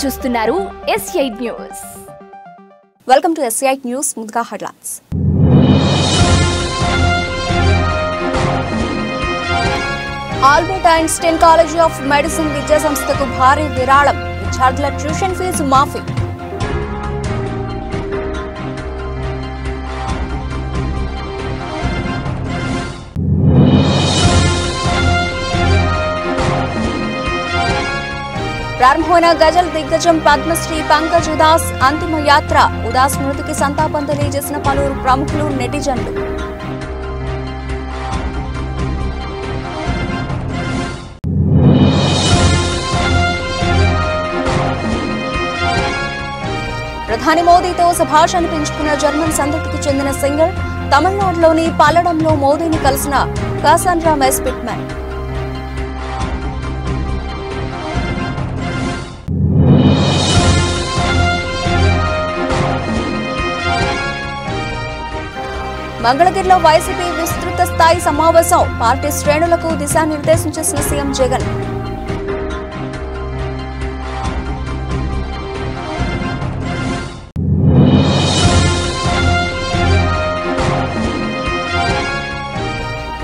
చూస్తున్నారు S8 news. Welcome to S8 news. ముందుగా headlines. Albert Einstein college of medicine విద్యా సంస్థకు భారీ విరాళం, విద్యార్థుల ట్యూషన్ ఫీజు మాఫీ. ప్రారంభమైన గజల్ దిగ్గజం పద్మశ్రీ పంకజ్ ఉదాస్ అంతిమ యాత్ర. ఉదాస్ మృతికి సంతాపం తెలియజేసిన పలువురు ప్రముఖులు, నెటిజన్లు. ప్రధాని మోదీతో శభాష్ అనిపించుకున్న జర్మన్ సంతతికి చెందిన సింగర్. తమిళనాడులోని పల్లడంలో మోదీని కలిసిన కాసాండ్రా మెస్ పిట్మెన్. మంగళగిరిలో వైసీపీ విస్తృత స్థాయి సమావేశం. పార్టీ శ్రేణులకు దిశానిర్దేశం చేసిన సీఎం జగన్.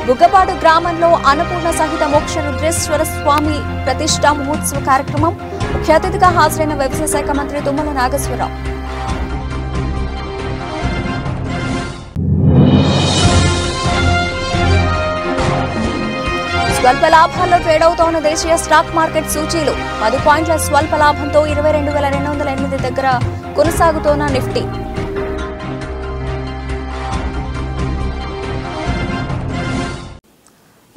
బుగ్గపాడు గ్రామంలో అన్నపూర్ణ సహిత మోక్ష రుద్రేశ్వర స్వామి ప్రతిష్టా మహోత్సవ కార్యక్రమం. ముఖ్య అతిథిగా హాజరైన వ్యవసాయ శాఖ మంత్రి తుమ్మల నాగేశ్వరరావు. స్వల్ప లాభాల్లో ట్రేడ్ అవుతోన్న దేశీయ స్టాక్ మార్కెట్ సూచీలు. 10 పాయింట్ల స్వల్ప లాభంతో 22,208 దగ్గర కొనసాగుతోన్న నిఫ్టీ.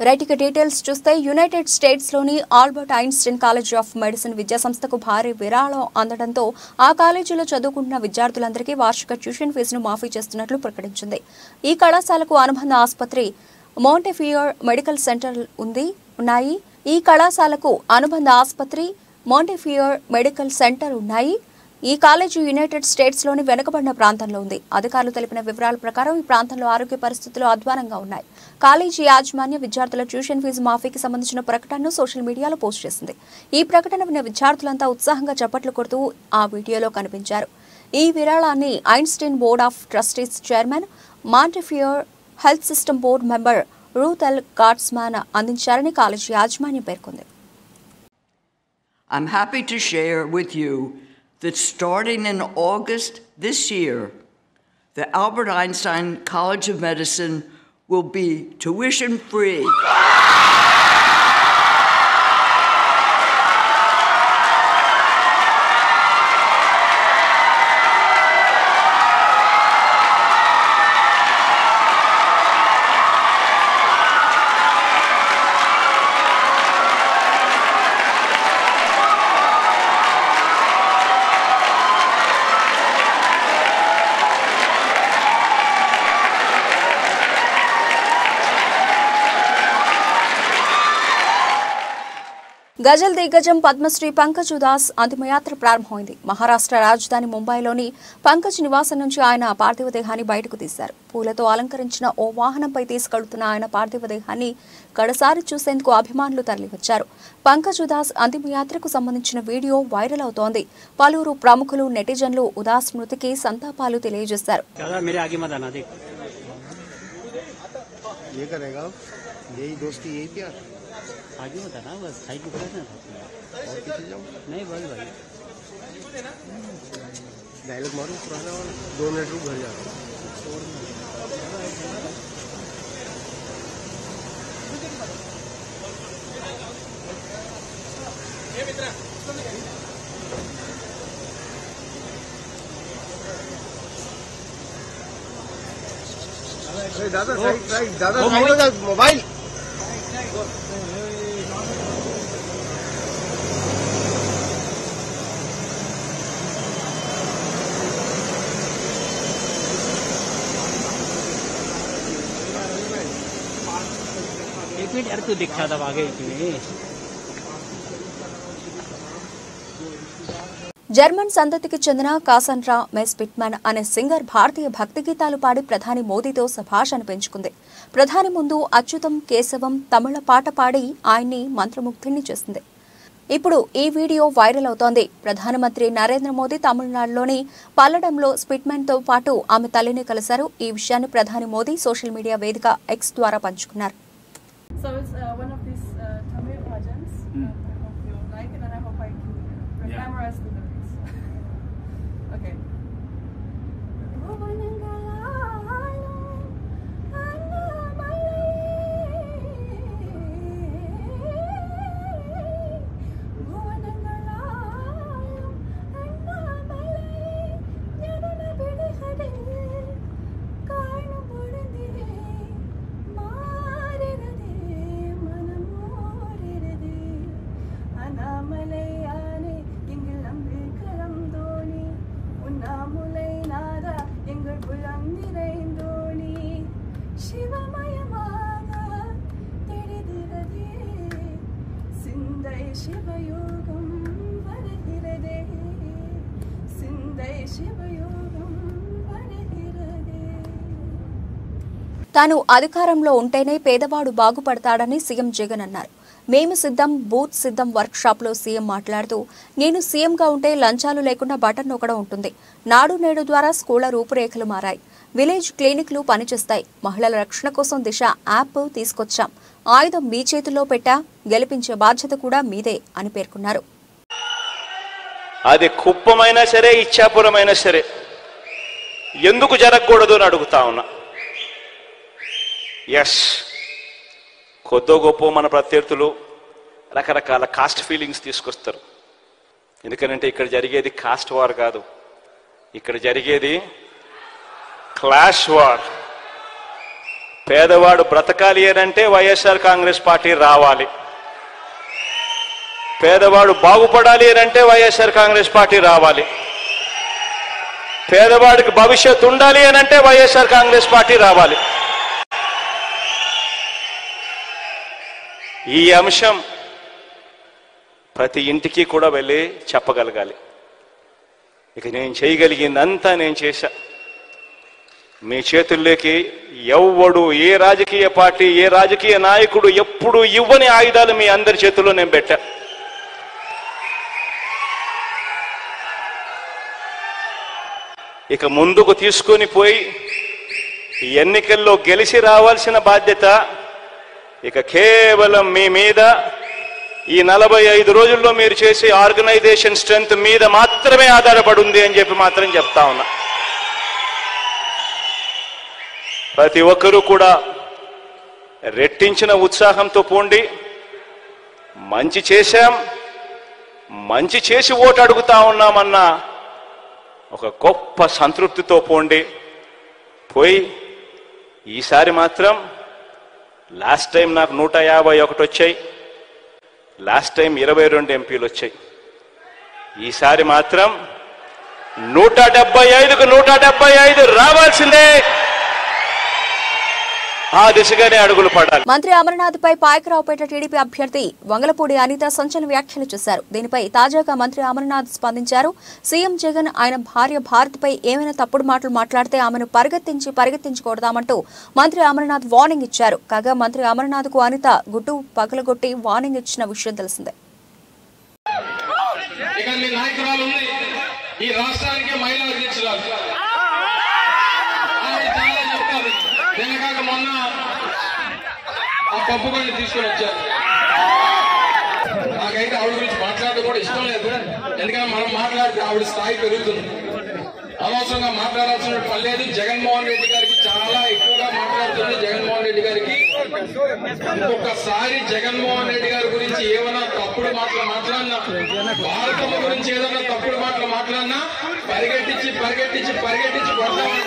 రైట్, ఇక డీటెయిల్స్ చూస్తే యునైటెడ్ స్టేట్స్ లోని Albert Einstein college of medicine విద్యా సంస్థకు భారీ విరాళం అందడంతో ఆ కాలేజీలో చదువుకుంటున్న విద్యార్థులందరికీ వార్షిక ట్యూషన్ ఫీజును మాఫీ చేస్తున్నట్లు ప్రకటించింది. ఈ కళాశాలకు అనుబంధ ఆసుపత్రి మోంటెఫియర్ మెడికల్ సెంటర్ ఉన్నాయి. ఈ కళాశాలకు అనుబంధ ఆసుపత్రి మోంటెఫియర్ మెడికల్ సెంటర్ ఉన్నాయి. ఈ కాలేజీ యునైటెడ్ స్టేట్స్ లోని వెనుకబడిన ప్రాంతంలో ఉంది. అధికారులు తెలిపిన వివరాల ప్రకారం ఈ ప్రాంతంలో ఆరోగ్య పరిస్థితులు అధ్వానంగా ఉన్నాయి. కాలేజీ యాజమాన్య విద్యార్థుల ట్యూషన్ ఫీజు మాఫీకి సంబంధించిన ప్రకటనను సోషల్ మీడియాలో పోస్ట్ చేసింది. ఈ ప్రకటన విన్న విద్యార్థులంతా ఉత్సాహంగా చప్పట్లు కొడుతూ ఆ వీడియోలో కనిపించారు. ఈ విరాళాన్ని Einstein board of trustees chairman, Montefiore health system board member Ruth L Gottesman అందించారని కాలేజీ యాజమాన్యం పేర్కొంది. I'm happy to share with you that starting in August this year, the Albert Einstein College of Medicine will be tuition free. గజల్ దిగ్గజం పద్మశ్రీ పంకజ్ ఉదాస్ అంతిమయాత్ర ప్రారంభమైంది. మహారాష్ట్ర రాజధాని ముంబైలోని పంకజ్ నివాసం నుంచి ఆయన పార్థివ దేహాన్ని బయటకు తీశారు. పూలతో అలంకరించిన ఓ వాహనంపై తీసుకెళ్తున్న ఆయన పార్థివ దేహాన్ని కడసారి చూసేందుకు అభిమానులు తరలివచ్చారు. పంకజ్ ఉదాస్ అంతిమయాత్రకు సంబంధించిన వీడియో వైరల్ అవుతోంది. పలువురు ప్రముఖులు, నెటిజన్లు ఉదాస్ మృతికి సంతాపాలు తెలియజేశారు. आगे होता ना बस साइड में ना और पीछे जाओ नहीं बस भाई डायलॉग मारो पुराना वाला 2 मिनट रुक घर जाओ ये मित्र दादा साइड दादा मोबाइल तो दिखा था आगे इसमें జర్మన్ సంతతికి చెందిన కాసాండ్రా మెస్ పిట్మెన్ అనే సింగర్ భారతీయ భక్తి గీతాలు పాడి ప్రధాని మోదీతో శభాష్ అనిపించుకుంది. ప్రధాని ముందు అచ్యుతం కేశవం తమిళ పాట పాడి ఆయన్ని మంత్రముగ్ధుణ్ణి చేసింది. ఇప్పుడు ఈ వీడియో వైరల్ అవుతోంది. ప్రధానమంత్రి నరేంద్ర మోదీ తమిళనాడులోని పల్లడంలో స్పిట్మెన్తో పాటు ఆమె తల్లిని కలిశారు. ఈ విషయాన్ని ప్రధాని మోదీ సోషల్ మీడియా వేదిక X ద్వారా పంచుకున్నారు. So it's one of these Tamil bhajans. I hope you like it, and I hope I can memorize the lyrics. Okay. తాను అధికారంలో ఉంటేనే పేదవాడు బాగుపడతాడని సీఎం జగన్ అన్నారు. మేము సిద్ధం, బూత్ సిద్ధం వర్క్షాప్లో సీఎం మాట్లాడుతూ, నేను సీఎంగా ఉంటే లంచాలు లేకుండా బటన్ నొక్కడం ఉంటుంది. నాడు నేడు ద్వారా స్కూళ్ల రూపురేఖలు మారాయి. విలేజ్ క్లినిక్లు పనిచేస్తాయి. మహిళల రక్షణ కోసం దిశ యాప్ తీసుకొచ్చాం. ఆయుధం మీ చేతిలో పెట్టా, గెలిపించే బాధ్యత కూడా మీదే అని పేర్కొన్నారు. అది కుప్పమైనా సరే, ఇచ్చాపురమైనా సరే ఎందుకు జరగకూడదు అని అడుగుతా ఉన్నా. ఎస్, కొద్దో గొప్ప మన ప్రత్యర్థులు రకరకాల కాస్ట్ ఫీలింగ్స్ తీసుకొస్తారు. ఎందుకంటే ఇక్కడ జరిగేది కాస్ట్ వార్ కాదు, ఇక్కడ జరిగేది క్లాష్ వార్. పేదవాడు బ్రతకాలి అంటే వైఎస్ఆర్ కాంగ్రెస్ పార్టీ రావాలి. పేదవాడు బాగుపడాలి అంటే వైఎస్ఆర్ కాంగ్రెస్ పార్టీ రావాలి. పేదవాడికి భవిష్యత్తు ఉండాలి అంటే వైఎస్ఆర్ కాంగ్రెస్ పార్టీ రావాలి. ఈ అంశం ప్రతి ఇంటికి కూడా వెళ్ళి చెప్పగలగాలి. ఇక నేను చేయగలిగిందంతా నేను చేశా. మీ చేతుల్లోకి ఎవ్వడు, ఏ రాజకీయ పార్టీ, ఏ రాజకీయ నాయకుడు ఎప్పుడు ఇవ్వని ఆయుధాలు మీ అందరి చేతుల్లో నేను పెట్టా. ఇక ముందుకు తీసుకొని పోయి ఎన్నికల్లో గెలిచి రావాల్సిన బాధ్యత ఇక కేవలం మీ మీద, ఈ 45 రోజుల్లో మీరు చేసే ఆర్గనైజేషన్ స్ట్రెంగ్త్ మీద మాత్రమే ఆధారపడి ఉంది అని చెప్పి మాత్రం చెప్తా ఉన్నా. ప్రతి ఒక్కరూ కూడా రెట్టించిన ఉత్సాహంతో పోండి. మంచి చేశాం, మంచి చేసి ఓటు అడుగుతా ఉన్నామన్న ఒక గొప్ప సంతృప్తితో పోండి. పోయి ఈసారి మాత్రం, లాస్ట్ టైం నాకు 151 వచ్చాయి, లాస్ట్ టైం 22 ఎంపీలు వచ్చాయి. ఈసారి మాత్రం 175కు 175 రావాల్సిందే. ఆ దిశగానే అడుగులు పడాలి. మంత్రి అమర్నాథ్ పై పాయకరావుపేట టీడీపీ అభ్యర్థి వంగలపూడి అనిత సంచలన వ్యాఖ్యలు చేశారు. దీనిపై తాజాగా మంత్రి అమర్నాథ్ స్పందించారు. సీఎం జగన్ ఆయన భార్య భారతిపై ఏమైనా తప్పుడు మాటలు మాట్లాడితే ఆమెను పరిగెత్తించి కొడదామంటూ మంత్రి అమర్నాథ్ వార్నింగ్ ఇచ్చారు. కాగా మంత్రి అమర్నాథ్ కు అనిత గుట్టు పగలగొట్టి వార్నింగ్ ఇచ్చిన విషయం తెలిసిందే. మొన్న ఆ పప్పు కొన్ని తీసుకొని వచ్చారు. నాకైతే ఆవిడ గురించి మాట్లాడడం కూడా ఇష్టం లేదు. ఎందుకంటే మనం మాట్లాడితే ఆవిడ స్థాయి పెరుగుతుంది. అనవసరంగా మాట్లాడాల్సిన పని లేదు. జగన్మోహన్ రెడ్డి గారికి చాలా ఎక్కువగా మాట్లాడుతుంది. జగన్మోహన్ రెడ్డి గారికి ఇంకొకసారి జగన్మోహన్ రెడ్డి గారి గురించి ఏమైనా తప్పుడు మాటలు మాట్లాడినా, భారతమ్మ గురించి ఏదైనా తప్పుడు మాటలు మాట్లాడినా పరిగెట్టించి కొడతామని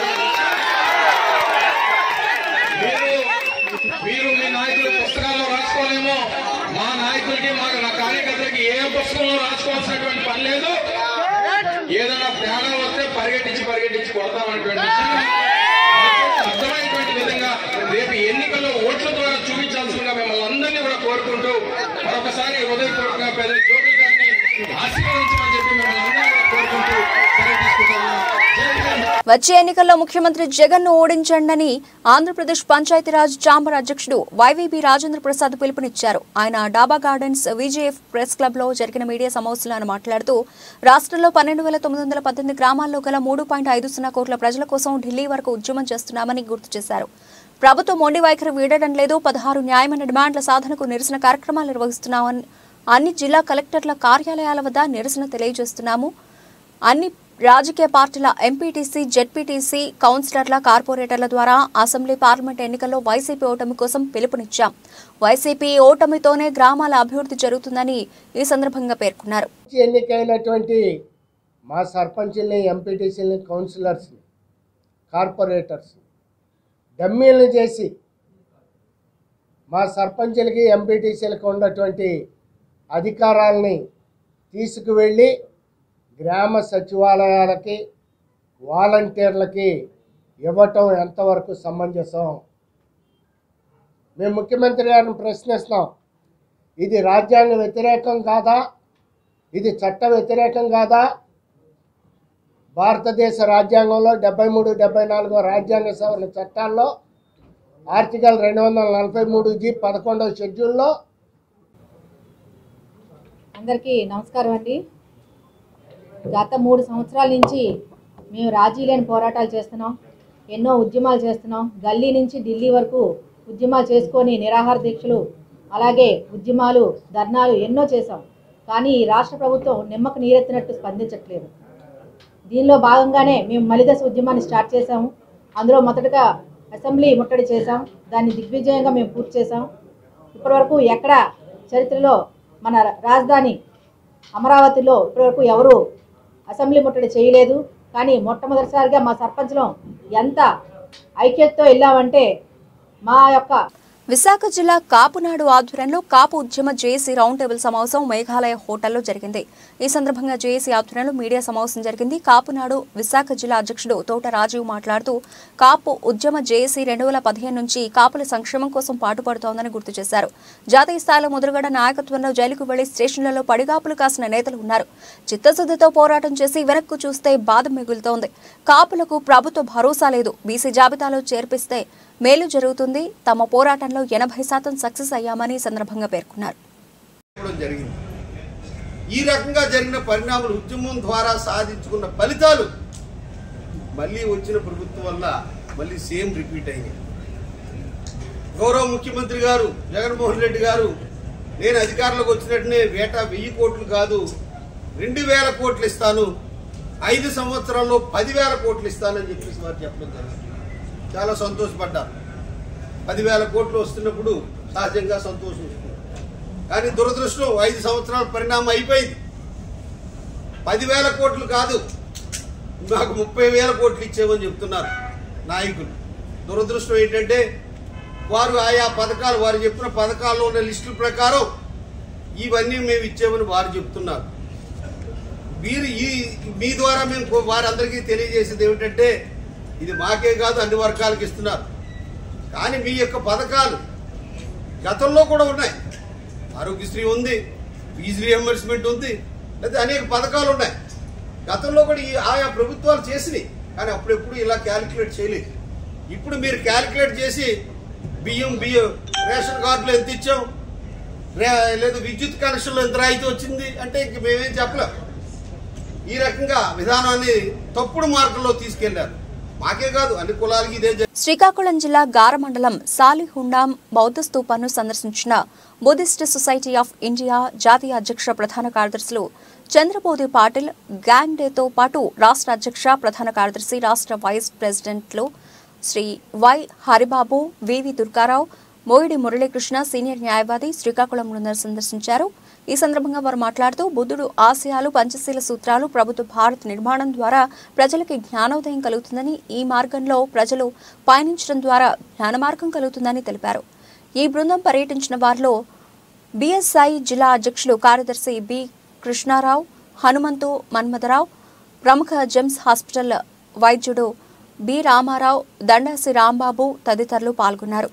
మీరు మీ నాయకులు పుస్తకాల్లో రాసుకోలేమో, మా నాయకులకి నా కార్యకర్తలకి ఏ పుస్తకంలో రాసుకోవాల్సినటువంటి పని లేదు. ఏదైనా తేడా వస్తే పరిగెట్టించి కొడతామనేటువంటి అర్థమైనటువంటి విధంగా రేపు ఎన్నికల్లో ఓట్ల ద్వారా చూపించాల్సిందిగా మిమ్మల్ని అందరినీ కూడా కోరుకుంటూ మరొకసారి హృదయపూర్వకంగా పెద్ద జోగి గారిని ఆశీర్వదించమని చెప్పి మిమ్మల్ని అందరినీ కోరుకుంటూ సెలవు తీసుకుంటాను. వచ్చే ఎన్నికల్లో ముఖ్యమంత్రి జగన్ను ఓడించండని ఆంధ్రప్రదేశ్ పంచాయతీరాజ్ ఛాంబర్ అధ్యక్షుడు వైవీబీ రాజేంద్ర ప్రసాద్ పిలుపునిచ్చారు. ఆయన డాబా గార్డెన్స్ విజేఎఫ్ ప్రెస్ క్లబ్లో జరిగిన మీడియా సమావేశంలో మాట్లాడుతూ రాష్ట్రంలో 12,918 గ్రామాల్లో గల 3.50 కోట్ల ప్రజల కోసం ఢిల్లీ వరకు ఉద్యమం చేస్తున్నామని గుర్తు చేశారు. ప్రభుత్వం మొండి వైఖరి వీడడం లేదు. 16 న్యాయమైన డిమాండ్ల సాధనకు నిరసన కార్యక్రమాలు నిర్వహిస్తున్నామని అన్ని జిల్లా కలెక్టర్ల కార్యాలయాల వద్ద నిరసన తెలియజేస్తున్నాము. అన్ని రాజకీయ పార్టీల ఎంపీటీసీ, జెడ్పీటీసీ, కౌన్సిలర్ల, కార్పొరేటర్ల ద్వారా అసెంబ్లీ, పార్లమెంట్ ఎన్నికల్లో వైసీపీ ఓటమి కోసం పిలుపునిచ్చాం. వైసీపీ ఓటమితోనే గ్రామాల అభివృద్ధి జరుగుతుందని ఈ సందర్భంగా పేర్కొన్నారు. ఎన్నికైనటువంటి మా సర్పంచుల్ని, ఎంపీటీసీలని, కౌన్సిలర్స్ని, కార్పొరేటర్స్ డమ్మీలను చేసి మా సర్పంచులకి, ఎంపీటీసీలకు ఉన్నటువంటి అధికారాలని తీసుకువెళ్ళి గ్రామ సచివాలయాలకి, వాలంటీర్లకి ఇవ్వటం ఎంతవరకు సమంజసం? మేము ముఖ్యమంత్రి గారిని ప్రశ్నిస్తాం. ఇది రాజ్యాంగ వ్యతిరేకం కాదా? ఇది చట్ట వ్యతిరేకం కాదా? భారతదేశ రాజ్యాంగంలో 73, 74 రాజ్యాంగ సవరణ చట్టాల్లో ఆర్టికల్ 243G 11వ షెడ్యూల్లో. అందరికీ నమస్కారం అండి. గత 3 సంవత్సరాల నుంచి మేము రాజీ లేని పోరాటాలు చేస్తున్నాం, ఎన్నో ఉద్యమాలు చేస్తున్నాం. గల్లీ నుంచి ఢిల్లీ వరకు ఉద్యమాలు చేసుకొని నిరాహార దీక్షలు, అలాగే ఉద్యమాలు, ధర్నాలు ఎన్నో చేశాం. కానీ ఈ రాష్ట్ర ప్రభుత్వం నిమ్మకు నీరెత్తినట్టు స్పందించట్లేదు. దీనిలో భాగంగానే మేము మలిదశ ఉద్యమాన్ని స్టార్ట్ చేశాము. అందులో మొదటగా అసెంబ్లీ ముట్టడి చేశాం. దాన్ని దిగ్విజయంగా మేము పూర్తి చేశాం. ఇప్పటివరకు ఎక్కడ చరిత్రలో మన రాజధాని అమరావతిలో ఇప్పటివరకు ఎవరు అసెంబ్లీ ముట్టడి చేయలేదు. కానీ మొట్టమొదటిసారిగా మా సర్పంచ్లో ఎంత ఐక్యతతో వెళ్ళామంటే మా యొక్క విశాఖ జిల్లా కాపునాడు ఆధ్వర్యంలో కాపు ఉద్యమ జేఏసీ రౌండ్ టేబుల్ సమావేశం మేఘాలయ హోటల్లో జరిగింది. ఈ సందర్భంగా జేఏసీ ఆధ్వర్యంలో మీడియా సమావేశం జరిగింది. కాపునాడు విశాఖ జిల్లా అధ్యక్షుడు తోట రాజీవ్ మాట్లాడుతూ కాపు ఉద్యమ జేఏసీ 2015 నుంచి కాపుల సంక్షేమం కోసం పాటుపడుతోందని గుర్తు చేశారు. జాతీయ స్థాయిలో ముద్రగడ నాయకత్వంలో జైలుకు వెళ్లి స్టేషన్లలో పడిగాపులు కాసిన నేతలు ఉన్నారు. చిత్తశుద్ధితో పోరాటం చేసి వెనక్కు చూస్తే బాధ మిగులుతోంది. కాపులకు ప్రభుత్వ భరోసా లేదు. బీసీ జాబితాలో చేర్పిస్తే మేలు జరుగుతుంది. తమ పోరాటంలో 80% సక్సెస్ అయ్యామని సందర్భంగా పేర్కొన్నారు. ఈ రకంగా జరిగిన పరిణామాలు, ఉద్యమం ద్వారా సాధించుకున్న ఫలితాలు మళ్ళీ వచ్చిన ప్రభుత్వం వల్ల మళ్ళీ సేమ్ రిపీట్ అయ్యాయి. గౌరవ ముఖ్యమంత్రి గారు జగన్మోహన్ రెడ్డి గారు నేను అధికారంలోకి వచ్చినట్టునే వేటా 1000 కోట్లు కాదు 2000 కోట్లు ఇస్తాను, 5 సంవత్సరాల్లో 10,000 కోట్లు ఇస్తానని చెప్పేసి వారు చెప్పడం జరిగింది. చాలా సంతోషపడ్డారు. 10,000 కోట్లు వస్తున్నప్పుడు సహజంగా సంతోషం వస్తుంది. కానీ దురదృష్టం 5 సంవత్సరాల పరిణామం అయిపోయింది. 10,000 కోట్లు కాదు, మాకు 30,000 కోట్లు ఇచ్చేమని చెప్తున్నారు నాయకులు. దురదృష్టం ఏంటంటే వారు ఆయా పథకాలు, వారు చెప్పిన పథకాల్లో ఉన్న లిస్టుల ప్రకారం ఇవన్నీ మేము ఇచ్చేమని వారు చెప్తున్నారు. వీరు మీ ద్వారా మేము వారందరికీ తెలియజేసేది ఏమిటంటే ఇది మాకే కాదు అన్ని వర్గాలకు ఇస్తున్నారు. కానీ మీ యొక్క పథకాలు గతంలో కూడా ఉన్నాయి. ఆరోగ్యశ్రీ ఉంది, ఫీజు రియంబర్స్మెంట్ ఉంది, లేదా అనేక పథకాలు ఉన్నాయి. గతంలో కూడా ఆయా ప్రభుత్వాలు చేసినాయి. కానీ అప్పుడెప్పుడు ఇలా క్యాలిక్యులేట్ చేయలేదు. ఇప్పుడు మీరు క్యాలిక్యులేట్ చేసి బియ్యం రేషన్ కార్డులో ఎంత ఇచ్చాం, లేదా విద్యుత్ కనెక్షన్లో ఎంత రాయితీ వచ్చింది అంటే ఇంక మేమేం చెప్పలేం. ఈ రకంగా విధానాన్ని తప్పుడు మార్గంలో తీసుకెళ్లారు. మాకే కాదు అన్ని కులాలకి ఇదే. శ్రీకాకుళం జిల్లా గార మండలం సాలిహుండాం బౌద్ధ స్తూపాన్ని సందర్శించిన బుద్ధిస్ట్ సొసైటీ ఆఫ్ ఇండియా జాతీయ అధ్యక్ష ప్రధాన కార్యదర్శులు చంద్రబోధి పాటిల్, గ్యాంగ్ డేతో పాటు రాష్ట్ర అధ్యక్ష ప్రధాన కార్యదర్శి, రాష్ట్ర వైస్ ప్రెసిడెంట్లు Shri Y Haribabu, VV Durgarao, Moyidi Muralikrishna senior న్యాయవాది శ్రీకాకుళంను సందర్శించారు. ఈ సందర్భంగా వారు మాట్లాడుతూ బుద్ధుడు ఆశయాలు, పంచశీల సూత్రాలు, ప్రభుత్వ భారత్ నిర్మాణం ద్వారా ప్రజలకి జ్ఞానోదయం కలుగుతుందని, ఈ మార్గంలో ప్రజలు పయనించడం ద్వారా జ్ఞాన మార్గం కలుగుతుందని తెలిపారు. ఈ బృందం పర్యటించిన వారిలో బీఎస్ఐ జిల్లా అధ్యక్షులు కార్యదర్శి బి కృష్ణారావు, హనుమంతు మన్మథరావు, ప్రముఖ జెమ్స్ హాస్పిటల్ వైద్యుడు బి రామారావు, దండాసి రాంబాబు తదితరులు పాల్గొన్నారు.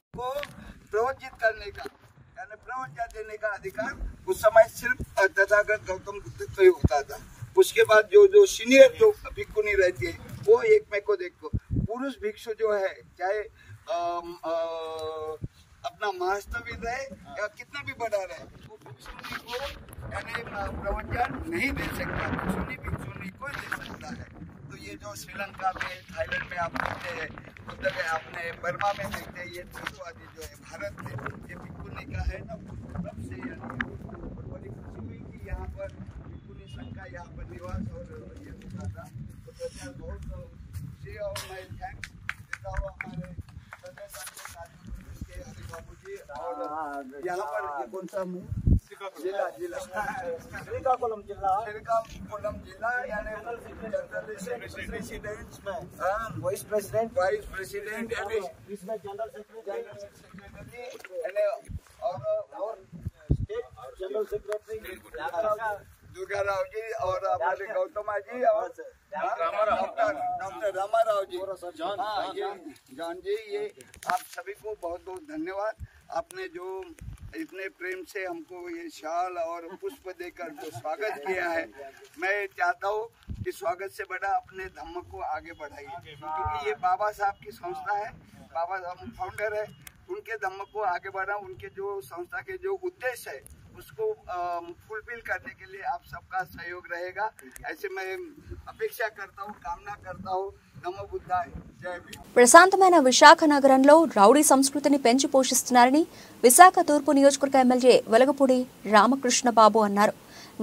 प्रवचन देने का अधिकार उस समय सिर्फ तथागत गौतम बुद्ध को ही होता था. उसके बाद जो सीनियर जो भिक्षुनी रहती है वो एक में को देखो, पुरुष भिक्षु जो है चाहे अपना महास्तविद रहे या कितना भी बड़ा रहे, वो भिक्षुनी को यानी प्रवचन नहीं दे सकता, भिक्षुनी को दे सकता है। तो ये जो श्रीलंका में, थाईलैंड में आप देखते हैं, उधर आपने बर्मा में देखते हैं, ये आदि जो है भारत में ये भिक्षुनी का है ना, तब से बड़ी खुशी हुई कि यहाँ पर भिक्षुनी संघ का यहाँ पर निवास और ये होता था। तो सरकार बहुत खुशी और मैं थैंक्स देता हूँ हमारे बाबू जी। और यहाँ पर ये कौन सा जिला श्रीकाकुलम जिला यानी वाइस प्रेसिडेंट इसमें जनरल सेक्रेटरी और state general secretary Durga Rao ji और हमारे गौतमा जी और डॉक्टर रामाराव जी, जॉन जी, ये आप सभी को बहुत बहुत धन्यवाद। आपने जो इतने प्रेम से हमको ये शाल और पुष्प देकर जो स्वागत किया है, मैं चाहता हूँ कि स्वागत से बड़ा अपने धम्म को आगे बढ़ाइए, क्योंकि ये बाबा साहब की संस्था है, बाबा साहब फाउंडर है, उनके धम्म को आगे बढ़ा, उनके जो संस्था के जो उद्देश्य है उसको फुलफिल करने के लिए आप सबका सहयोग रहेगा, ऐसे मैं अपेक्षा करता हूँ, कामना करता हूँ। नमो बुद्धाय, जय भीम। ప్రశాంతమైన విశాఖ నగరంలో రౌడీ సంస్కృతిని పెంచి పోషిస్తున్నారని విశాఖ తూర్పు నియోజకవర్గ ఎమ్మెల్యే వెలగపూడి రామకృష్ణబాబు అన్నారు.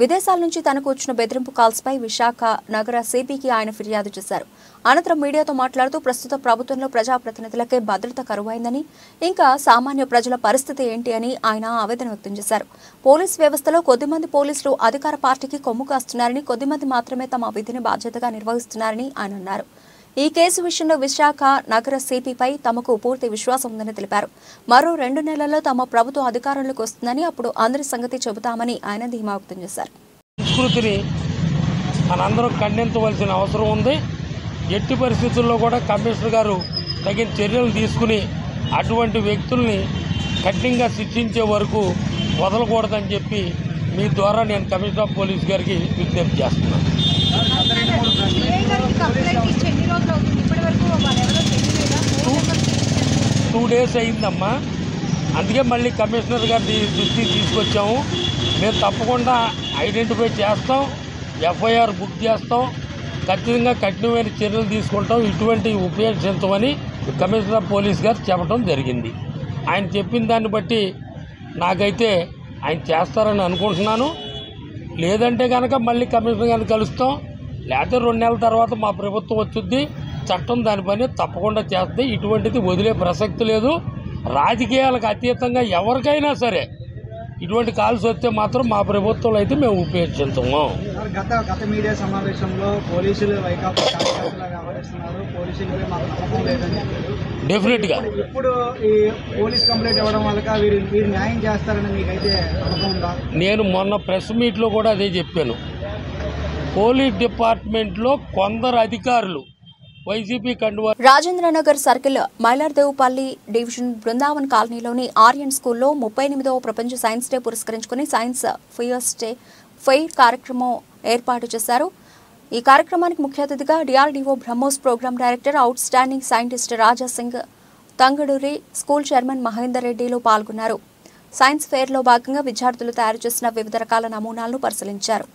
విదేశాల నుంచి తనకు వచ్చిన బెదిరింపు కాల్స్పై విశాఖ నగర సిపికి ఆయన ఫిర్యాదు చేశారు. అనంతరం మీడియాతో మాట్లాడుతూ ప్రస్తుత ప్రభుత్వంలో ప్రజాప్రతినిధులకే భద్రత కరువైందని, ఇంకా సామాన్య ప్రజల పరిస్థితి ఏంటి అని ఆయన ఆవేదన వ్యక్తం చేశారు. పోలీస్ వ్యవస్థలో కొద్దిమంది పోలీసులు అధికార పార్టీకి కొమ్ము కాస్తున్నారని, కొద్దిమంది మాత్రమే తమ విధిని బాధ్యతగా నిర్వహిస్తున్నారని ఆయన అన్నారు. ఈ కేసు విషయంలో విశాఖ నగర సిపిపై తమకు పూర్తి విశ్వాసం ఉందని తెలిపారు. మరో 2 నెలల్లో తమ ప్రభుత్వం అధికారంలోకి వస్తుందని, అప్పుడు అందరి సంగతి చెబుతామని ఆయన ధీమా వ్యక్తం చేశారు. సంస్కృతిని మనందరం ఖండించవలసిన అవసరం ఉంది. ఎట్టి పరిస్థితుల్లో కూడా కమిషనర్ గారు తగిన చర్యలు తీసుకుని అటువంటి వ్యక్తుల్ని కఠినంగా శిక్షించే వరకు వదలకూడదని చెప్పి మీ ద్వారా నేను కమిషనర్ ఆఫ్ పోలీస్ గారికి విజ్ఞప్తి చేస్తున్నాను. 2 days అయిందమ్మా, అందుకే మళ్ళీ కమిషనర్ గారి దృష్టికి తీసుకొచ్చాము. మేము తప్పకుండా ఐడెంటిఫై చేస్తాం, ఎఫ్ఐఆర్ బుక్ చేస్తాం, ఖచ్చితంగా కఠినమైన చర్యలు తీసుకుంటాం, ఇటువంటి ఉపయోగించమని కమిషనర్ ఆఫ్ పోలీస్ గారు చెప్పడం జరిగింది. ఆయన చెప్పిన దాన్ని బట్టి నాకైతే ఆయన చేస్తారని అనుకుంటున్నాను. లేదంటే కనుక మళ్ళీ కమిషనర్ గారిని కలుస్తాం, లేకపోతే 2 నెలల తర్వాత మా ప్రభుత్వం వచ్చుద్ది, చట్టం దాని పని తప్పకుండా చేస్తే ఇటువంటిది వదిలే ప్రసక్తి లేదు. రాజకీయాలకు అతీతంగా ఎవరికైనా సరే ఇటువంటి కాల్స్ వస్తే మాత్రం మా ప్రభుత్వంలో అయితే మేము ఉపయోగించుతాము. గత మీడియా సమావేశంలో పోలీసులు వైకాపా కార్యకర్తలు వ్యవహరిస్తున్నారు, పోలీసులపై మాకు నమ్మకం లేదని చెప్పారు. డెఫినెట్గా ఇప్పుడు ఈ పోలీస్ కంప్లైంట్ ఇవ్వడం వల్ల వీరు న్యాయం చేస్తారని మీకైతే నమ్మకం ఉందా? నేను మొన్న ప్రెస్ మీట్లో కూడా అదే చెప్పాను. పోలీస్ డిపార్ట్మెంట్లో కొందరు అధికారులు వైసీపీ కండువా. రాజేంద్రనగర్ సర్కిల్ మైలార్దేవుపల్లి డివిజన్ బృందావన్ కాలనీలోని ఆర్యన్ స్కూల్లో 38వ ప్రపంచ సైన్స్ డే పురస్కరించుకుని సైన్స్ ఫెయిర్ కార్యక్రమం ఏర్పాటు చేశారు. ఈ కార్యక్రమానికి ముఖ్య అతిథిగా DRDO BrahMos programme director, outstanding scientist Raja Singh, Thangaduri school chairman Mahender రెడ్డిలు పాల్గొన్నారు. సైన్స్ ఫెయిర్లో భాగంగా విద్యార్థులు తయారు చేసిన వివిధ రకాల నమూనాలను పరిశీలించారు.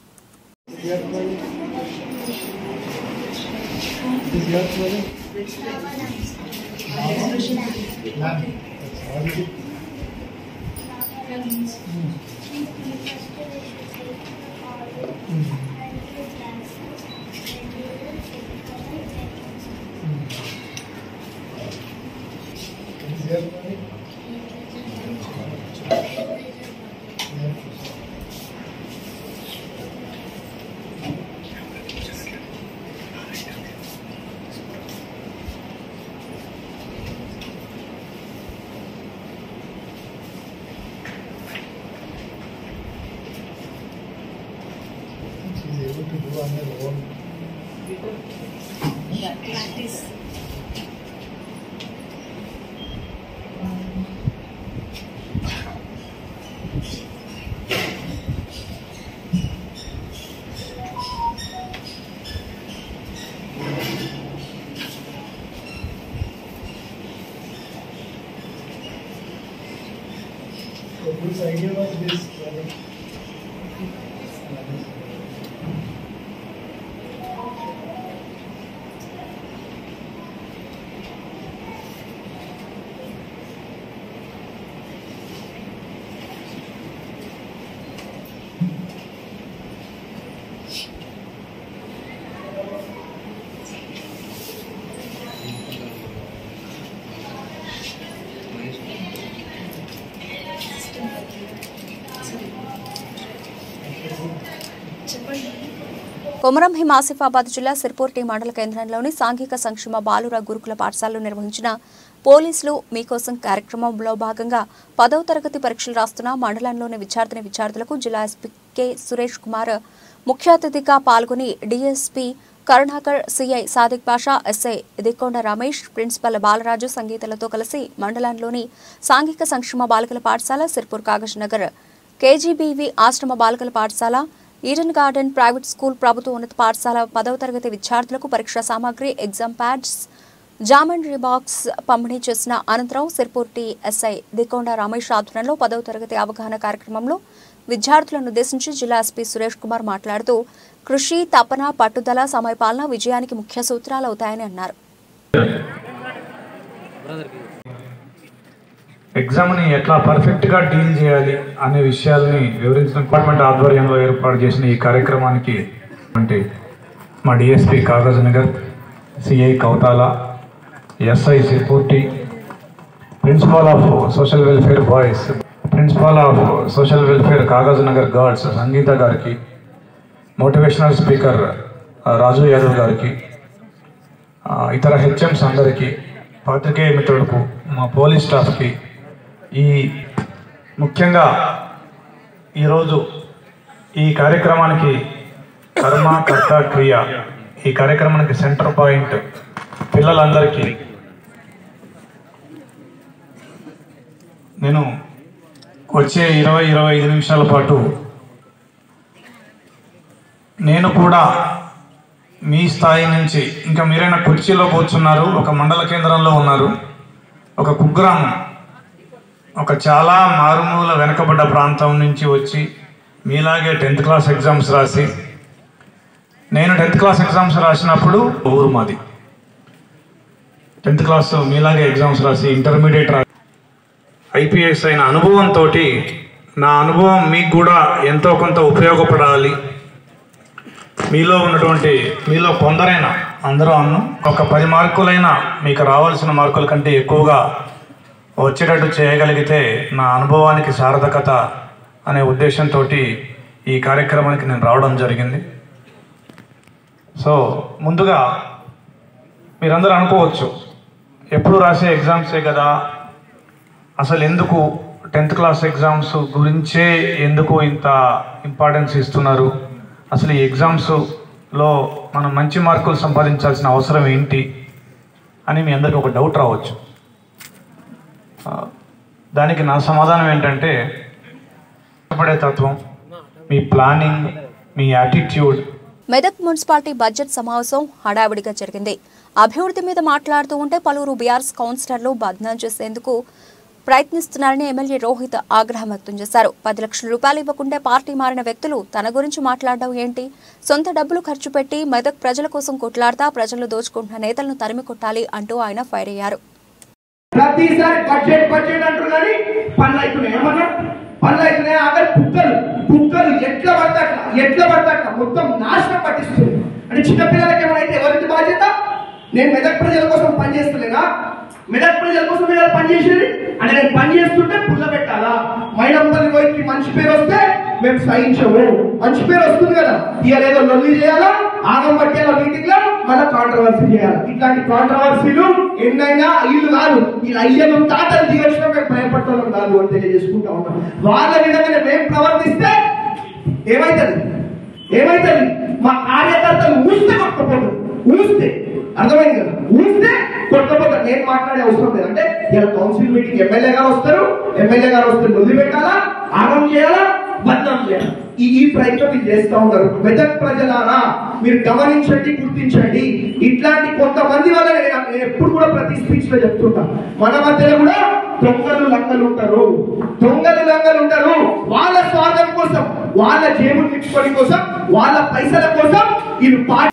whose idea was this? Komaram Bheem Asifabad జిల్లా సిర్పూర్టి మండల కేంద్రంలోని సాంఘిక సంక్షేమ బాలుర గురుకుల పాఠశాలలో నిర్వహించిన పోలీసులు మీకోసం కార్యక్రమంలో భాగంగా 10వ తరగతి పరీక్షలు రాస్తున్న మండలంలోని విద్యార్థులకు జిల్లా ఎస్పీ కె సురేష్ కుమార్ ముఖ్య అతిథిగా పాల్గొని డీఎస్పీ కరుణాకర్, సిఐ సాదిక్ బాషా, ఎస్ఐ దికొండ రమేష్, ప్రిన్సిపల్ బాలరాజు సంగీతలతో కలిసి మండలంలోని సాంఘిక సంక్షేమ బాలికల పాఠశాల, సిర్పూర్ కాగజ్ నగర్ కేజీబీవీ ఆశ్రమ బాలికల పాఠశాల, ఈడెన్ గార్డెన్ ప్రైవేట్ స్కూల్ ప్రభుత్వ ఉన్నత పాఠశాల 10వ తరగతి విద్యార్థులకు పరీక్షా సామాగ్రి, ఎగ్జామ్ ప్యాడ్స్, జామెంట్రీ బాక్స్ పంపిణీ చేసిన అనంతరం సిర్పూర్టి ఎస్ఐ దికొండ రమేష్ ఆధ్వర్యంలో 10వ తరగతి అవగాహన కార్యక్రమంలో విద్యార్థులను ఉద్దేశించి జిల్లా ఎస్పీ సురేష్ కుమార్ మాట్లాడుతూ కృషి, తపన, పట్టుదల, సమయపాలన విజయానికి ముఖ్య సూత్రాలు అవుతాయని అన్నారు. ఎగ్జామ్ని ఎట్లా పర్ఫెక్ట్గా డీల్ చేయాలి అనే విషయాల్ని వివరించిన డిపార్ట్మెంట్ ఆధ్వర్యంలో ఏర్పాటు చేసిన ఈ కార్యక్రమానికి అంటే మా DSP Kagaznagar, CI Kouthala, SI Sirpur T, principal of social welfare boys, principal of social welfare Kagaznagar girls Sangeetha గారికి, మోటివేషనల్ స్పీకర్ రాజు యాదవ్ గారికి, ఇతర హెచ్ఎంస్ అందరికీ, పాత్రికేయ మిత్రులకు, మా పోలీస్ స్టాఫ్కి, ఈ ముఖ్యంగా ఈరోజు ఈ కార్యక్రమానికి కర్మ కర్త క్రియ, ఈ కార్యక్రమానికి సెంటర్ పాయింట్ పిల్లలందరికీ నేను వచ్చే 20-25 నిమిషాల పాటు నేను కూడా మీ స్థాయి నుంచి ఇంకా మీరైనా కుర్చీలో కూర్చున్నారు, ఒక మండల కేంద్రంలో ఉన్నారు, ఒక కుగ్రామం, ఒక చాలా మారుమూల వెనకబడ్డ ప్రాంతం నుంచి వచ్చి మీలాగే 10th క్లాస్ ఎగ్జామ్స్ రాసి, నేను 10th క్లాస్ ఎగ్జామ్స్ రాసినప్పుడు ఊరు మాది, 10th క్లాస్ మీలాగే ఎగ్జామ్స్ రాసి ఇంటర్మీడియట్ రాసి ఐపీఎస్ అయిన అనుభవంతో నా అనుభవం మీకు కూడా ఎంతో కొంత ఉపయోగపడాలి, మీలో కొందరైనా అందరూ ఒక 10 మార్కులైనా మీకు రావాల్సిన మార్కుల కంటే ఎక్కువగా వచ్చేటట్టు చేయగలిగితే నా అనుభవానికి సార్థకత అనే ఉద్దేశంతో ఈ కార్యక్రమానికి నేను రావడం జరిగింది. సో ముందుగా మీరందరూ అనుకోవచ్చు, ఎప్పుడు రాసే ఎగ్జామ్సే కదా, అసలు ఎందుకు 10th క్లాస్ ఎగ్జామ్స్ గురించే ఎందుకు ఇంత ఇంపార్టెన్స్ ఇస్తున్నారు, అసలు ఈ ఎగ్జామ్స్లో మనం మంచి మార్కులు సంపాదించాల్సిన అవసరం ఏంటి అని మీ అందరికీ ఒక డౌట్ రావచ్చు. దానికి నా సమాధానం ఏంటంటే, పడే తత్వం, మీ ప్లానింగ్, మీ యాటిట్యూడ్. మెదక్ మున్సిపాలిటీ బడ్జెట్ సమావేశం హడావిడిగా జరిగింది. అభివృద్ధి మీద మాట్లాడుతూ ఉంటే పలువురు బీఆర్ఎస్ కౌన్సిలర్లు బద్నాం చేసేందుకు ప్రయత్నిస్తున్నారని ఎమ్మెల్యే రోహిత్ ఆగ్రహం వ్యక్తం చేశారు. 10 లక్షల రూపాయలు ఇవ్వకుంటే పార్టీ మారిన వ్యక్తులు తన గురించి మాట్లాడడం ఏంటి? సొంత డబ్బులు ఖర్చు పెట్టి మెదక్ ప్రజల కోసం కొట్లాడతా ప్రజలు దోచుకుంటున్న నేతలను తరిమి కొట్టాలి అంటూ ఆయన ఫైర్ అయ్యారు. ప్రతిసారి బడ్జెట్ అంటారు కానీ పనులు అవుతున్నాయి. ఏమన్నా పనులు అవుతున్నాయి? అక్కడ కుక్కలు ఎట్లా పడతా మొత్తం నాశనం పట్టిస్తుంది. అంటే చిన్నపిల్లలకి ఏమైనా ఎవరికి బాధ్యత? నేను మెదక్ ప్రజల కోసం పనిచేస్తలేనా? మెదక్ ప్రజల కోసం మీరు పనిచేసేది అంటే నేను పని చేస్తుంటే పుల్ల పెట్టాలా? మైనంపల్లి పోయి మంచి పేరు వస్తే మేము సహించము. మంచి పేరు వస్తుంది కదా, ఇయ్యలేదో లొల్లి చేయాలా, ఆగం పట్టేలా మీటింగ్ లో మళ్ళీ కాంట్రవర్సీ చేయాలి. ఇట్లాంటి కాంట్రవర్సీలు ఎన్నైనా ఇల్లు కాదు, వీళ్ళు అయ్యను తాతలు దిగొచ్చినా మేము భయపడటం కాదు అని తెలియజేసుకుంటా ఉన్నాం. వాళ్ళ విధంగా మేము ప్రవర్తిస్తే ఏమైతుంది? మా కార్యకర్తలు ఊస్తే కొట్టకపోతారు. ఊస్తే అర్థమైంది కదా, ఊస్తే కొట్టకపోతారు. నేను మాట్లాడే అవసరం లేదు. అంటే ఇలా కౌన్సిల్ మీటింగ్ ఎమ్మెల్యే గారు వస్తే వదిలిపెట్టాలా, ఆగం చేయాలా, బద్నాం చేయాలి. ఈ ప్రయత్నం మీరు చేస్తూ ఉంటారు. మెదక్ ప్రజలారా మీరు గమనించండి, గుర్తించండి. ఇట్లాంటి కొంతమంది వల్ల నేను ఎప్పుడు కూడా ప్రతి స్పీచ్ లో చెప్తుంటా, మన మధ్యలో కూడా దొంగలు లంగలు ఉంటారు, దొంగలు లంగలు ఉంటారు. వాళ్ళ స్వార్థం కోసం, వాళ్ళ జేబులు నింపుకోవడం కోసం, వాళ్ళ పైసల కోసం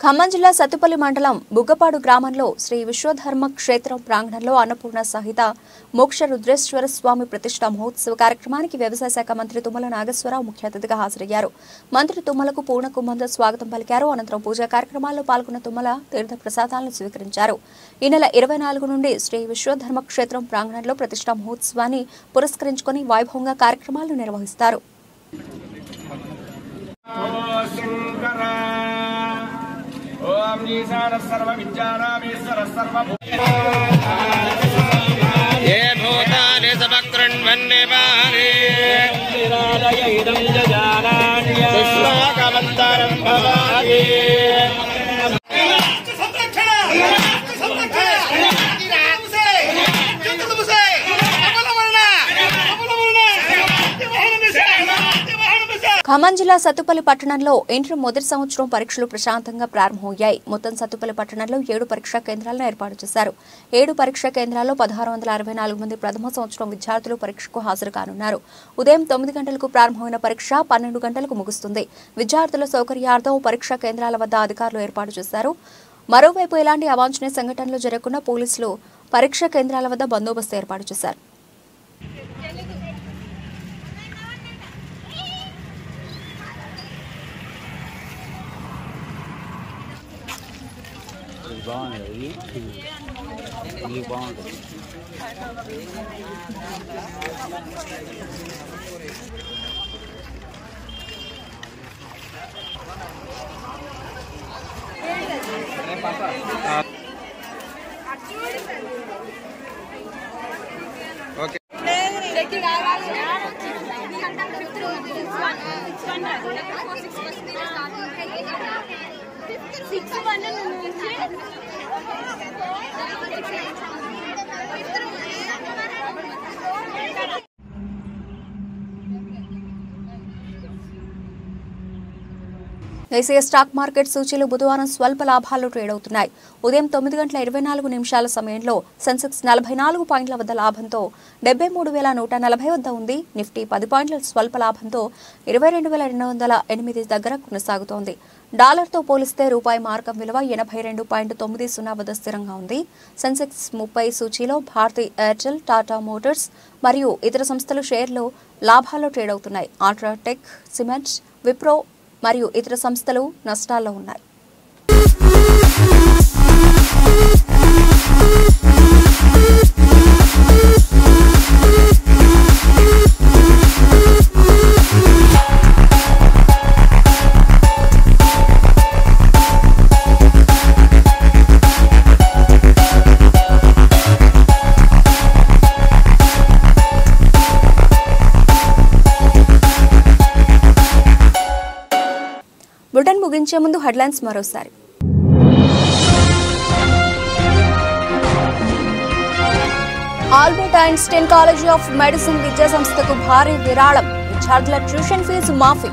ఖమ్మం జిల్లా సత్తుపల్లి మండలం బుగ్గపాడు గ్రామంలో శ్రీ విశ్వధర్మ క్షేత్రం ప్రాంగణంలో అన్నపూర్ణ సహిత మోక్ష రుద్రేశ్వర స్వామి ప్రతిష్ఠా మహోత్సవ కార్యక్రమానికి వ్యవసాయ శాఖ మంత్రి తుమ్మల నాగేశ్వరరావు ముఖ్య అతిథిగా హాజరయ్యారు. మంత్రి తుమ్మలకు పూర్ణ కుంభంతో స్వాగతం పలికారు. అనంతరం పూజా కార్యక్రమాల్లో పాల్గొన్న తుమ్మల తీర్థ ప్రసాదాలను స్వీకరించారు. ఈ నెల 24 నుండి శ్రీ విశ్వధర్మ క్షేత్రం ప్రాంగణంలో ప్రతిష్ఠా మహోత్సవాన్ని పురస్కరించుకుని వైభవంగా కార్యక్రమాలు నిర్వహిస్తారు. ओम जीसार सर्व विज्ञानामीश्वर सर्व ये भूतानि समकृण्वन्निवारे निरालयिदं जजानान्य विश्वाकवन्तरं भवामि ఖమ్మం జిల్లా సత్తుపల్లి పట్టణంలో ఇంటర్ మొదటి సంవత్సరం పరీక్షలు ప్రశాంతంగా ప్రారంభమయ్యాయి. మొత్తం సత్తుపల్లి పట్టణంలో 7 పరీక్షా కేంద్రాలను ఏర్పాటు చేశారు. 7 పరీక్షా కేంద్రాల్లో 1664 మంది ప్రథమ సంవత్సరం విద్యార్థులు పరీక్షకు హాజరు కానున్నారు. ఉదయం 9 గంటలకు ప్రారంభమైన పరీక్ష 12 గంటలకు ముగుస్తుంది. విద్యార్థుల సౌకర్యార్థం పరీక్షా కేంద్రాల వద్ద అధికారులు ఏర్పాటు చేశారు. మరోవైపు ఎలాంటి అవాంఛనీయ సంఘటనలు జరగకుండా పోలీసులు పరీక్షా కేంద్రాల వద్ద బందోబస్తు ఏర్పాటు చేశారు. బాగుంది ఇది బాగుంటుంది. ఓకే దేశీయ స్టాక్ మార్కెట్ సూచీలు బుధవారం స్వల్ప లాభాలు ట్రేడ్ అవుతున్నాయి. ఉదయం 9:24 సమయంలో సెన్సెక్స్ 44 పాయింట్ల వద్ద లాభంతో 73,140 వద్ద ఉంది. నిఫ్టీ 10 పాయింట్ల స్వల్ప లాభంతో 22,208 దగ్గర కొనసాగుతోంది. డాలర్తో పోలిస్తే రూపాయి మార్కం విలువ 82.90 వద్ద స్థిరంగా ఉంది. సెన్సెక్స్ 30 సూచీలో భారతీ ఎయిర్టెల్, టాటా మోటార్స్ మరియు ఇతర సంస్థల షేర్లు లాభాల్లో ట్రేడ్ అవుతున్నాయి. అల్ట్రాటెక్, సిమెంట్, విప్రో మరియు ఇతర సంస్థలు నష్టాల్లో ఉన్నాయి. బులెటిన్ ముగించే ముందు హెడ్లైన్స్ మరోసారి. Albert Einstein college of medicine విద్యా సంస్థకు భారీ విరాళం. విద్యార్థుల ట్యూషన్ ఫీజు మాఫీ.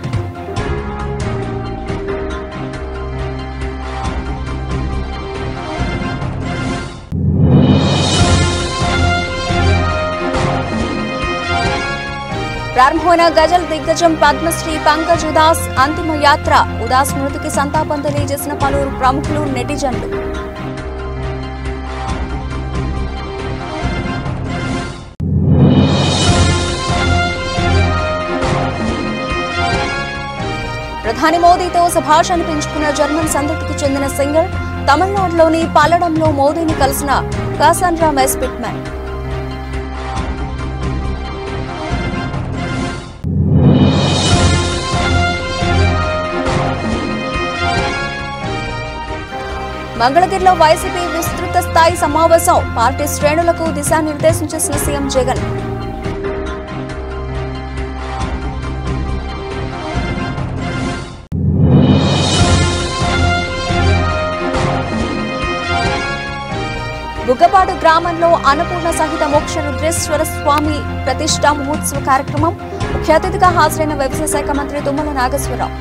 ప్రారంభమైన గజల్ దిగ్గజం పద్మశ్రీ పంకజ్ ఉదాస్ అంతిమ యాత్ర. ఉదాస్ మృతికి సంతాపం తెలియజేసిన పలువురు ప్రముఖులు, నెటిజన్లు. ప్రధాని మోదీతో శభాష్ పెంచుకున్న జర్మన్ సంతతికి చెందిన సింగర్. తమిళనాడులోని పల్లడంలో మోదీని కలిసిన కాసాండ్రా మెస్పిట్మెన్. మంగళగిరిలో వైసీపీ విస్తృత స్థాయి సమావేశం. పార్టీ శ్రేణులకు దిశానిర్దేశం చేసిన సీఎం జగన్. బుగ్గపాడు గ్రామంలో అన్నపూర్ణ సహిత మోక్ష రుద్రేశ్వర స్వామి ప్రతిష్ఠా మహోత్సవ కార్యక్రమం. ముఖ్య అతిథిగా హాజరైన వ్యవసాయ శాఖ మంత్రి తుమ్మల నాగేశ్వరరావు.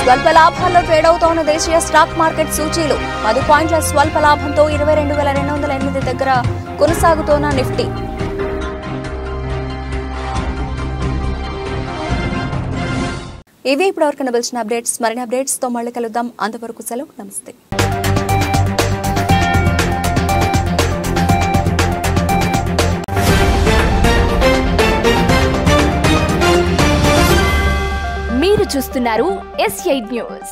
స్వల్ప లాభాల్లో ట్రేడ్ అవుతోన్న దేశీయ స్టాక్ మార్కెట్ సూచీలు 10 పాయింట్ల స్వల్ప లాభంతో 22,208 దగ్గర కొనసాగుతోన్న నిఫ్టీ. ఇవి ఇప్పటివరకు కనిపించిన అప్డేట్స్. మరిన్ని అప్డేట్స్ తో మళ్ళీ కలుద్దాం. అంతవరకు సెలవు. నమస్తే. మీరు చూస్తున్నారు S8 న్యూస్.